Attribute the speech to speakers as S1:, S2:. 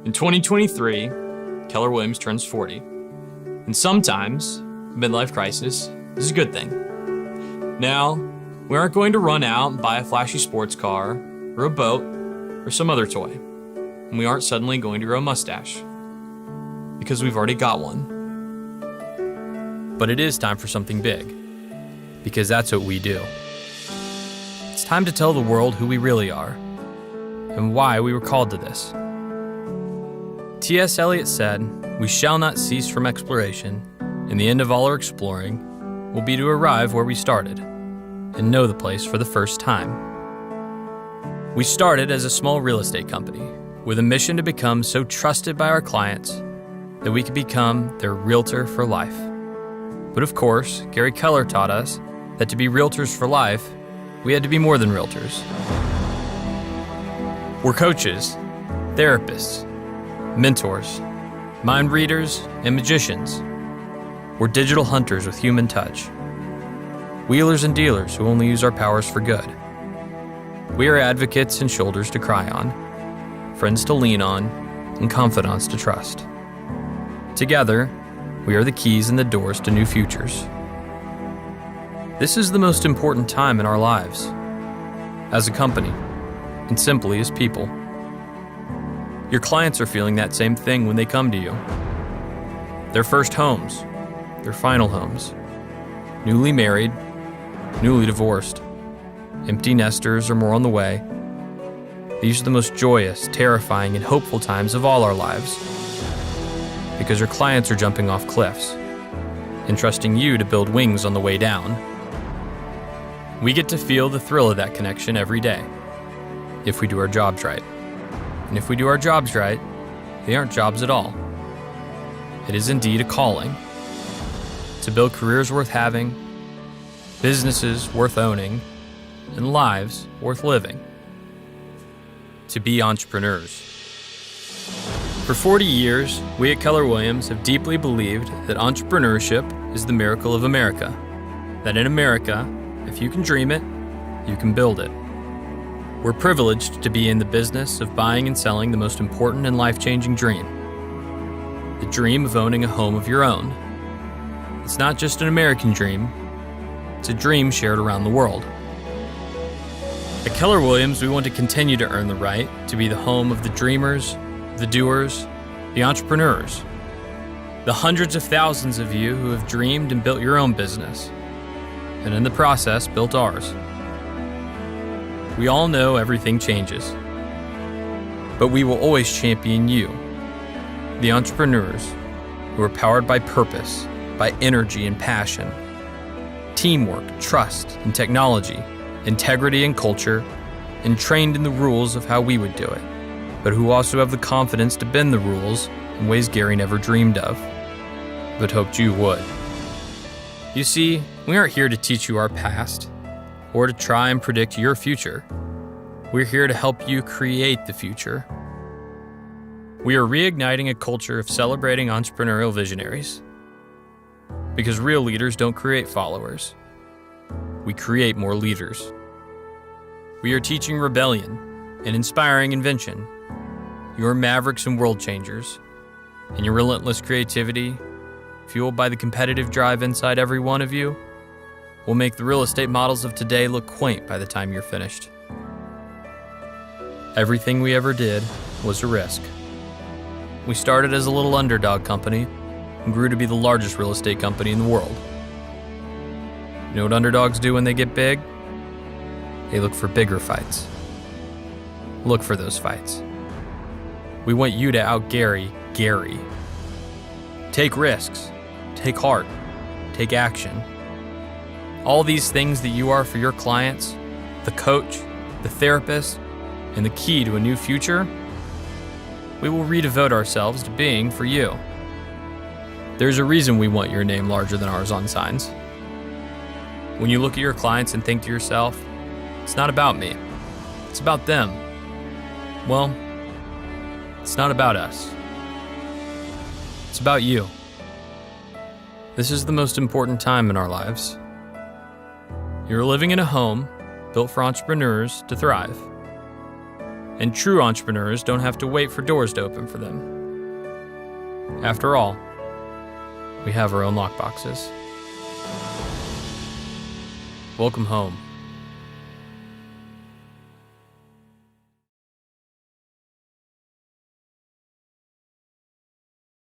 S1: In 2023, Keller Williams turns 40. And sometimes, midlife crisis is a good thing. Now, we aren't going to run out and buy a flashy sports car, or a boat, or some other toy. And we aren't suddenly going to grow a mustache, because we've already got one. But it is time for something big, because that's what we do. It's time to tell the world who we really are, and why we were called to this. T.S. Eliot said, "We shall not cease from exploration, and the end of all our exploring will be to arrive where we started, and know the place for the first time." We started as a small real estate company, with a mission to become so trusted by our clients that we could become their realtor for life. But of course, Gary Keller taught us that to be realtors for life, we had to be more than realtors. We're coaches, therapists, mentors, mind readers, and magicians. We're digital hunters with human touch. Wheelers and dealers who only use our powers for good. We are advocates and shoulders to cry on, friends to lean on, and confidants to trust. Together, we are the keys and the doors to new futures. This is the most important time in our lives, as a company, and simply as people. Your clients are feeling that same thing when they come to you. Their first homes, their final homes, newly married, newly divorced, empty nesters or more on the way. These are the most joyous, terrifying, and hopeful times of all our lives, because your clients are jumping off cliffs and trusting you to build wings on the way down. We get to feel the thrill of that connection every day, if we do our jobs right. And if we do our jobs right, they aren't jobs at all. It is indeed a calling to build careers worth having, businesses worth owning, and lives worth living. To be entrepreneurs. For 40 years, we at Keller Williams have deeply believed that entrepreneurship is the miracle of America. That in America, if you can dream it, you can build it. We're privileged to be in the business of buying and selling the most important and life-changing dream. The dream of owning a home of your own. It's not just an American dream, it's a dream shared around the world. At Keller Williams, we want to continue to earn the right to be the home of the dreamers, the doers, the entrepreneurs, the hundreds of thousands of you who have dreamed and built your own business, and in the process built ours. We all know everything changes, but we will always champion you, the entrepreneurs who are powered by purpose, by energy and passion, teamwork, trust and technology, integrity and culture, and trained in the rules of how we would do it, but who also have the confidence to bend the rules in ways Gary never dreamed of, but hoped you would. You see, we aren't here to teach you our past, or to try and predict your future. We're here to help you create the future. We are reigniting a culture of celebrating entrepreneurial visionaries. Because real leaders don't create followers. We create more leaders. We are teaching rebellion and inspiring invention. Your mavericks and world changers, and your relentless creativity, fueled by the competitive drive inside every one of you, will make the real estate models of today look quaint by the time you're finished. Everything we ever did was a risk. We started as a little underdog company and grew to be the largest real estate company in the world. You know what underdogs do when they get big? They look for bigger fights. Look for those fights. We want you to out-Gary Gary. Take risks. Take heart. Take action. All these things that you are for your clients, the coach, the therapist, and the key to a new future, we will redevote ourselves to being for you. There's a reason we want your name larger than ours on signs. When you look at your clients and think to yourself, it's not about me, it's about them. Well, it's not about us. It's about you. This is the most important time in our lives. You're living in a home built for entrepreneurs to thrive. And true entrepreneurs don't have to wait for doors to open for them. After all, we have our own lockboxes. Welcome home.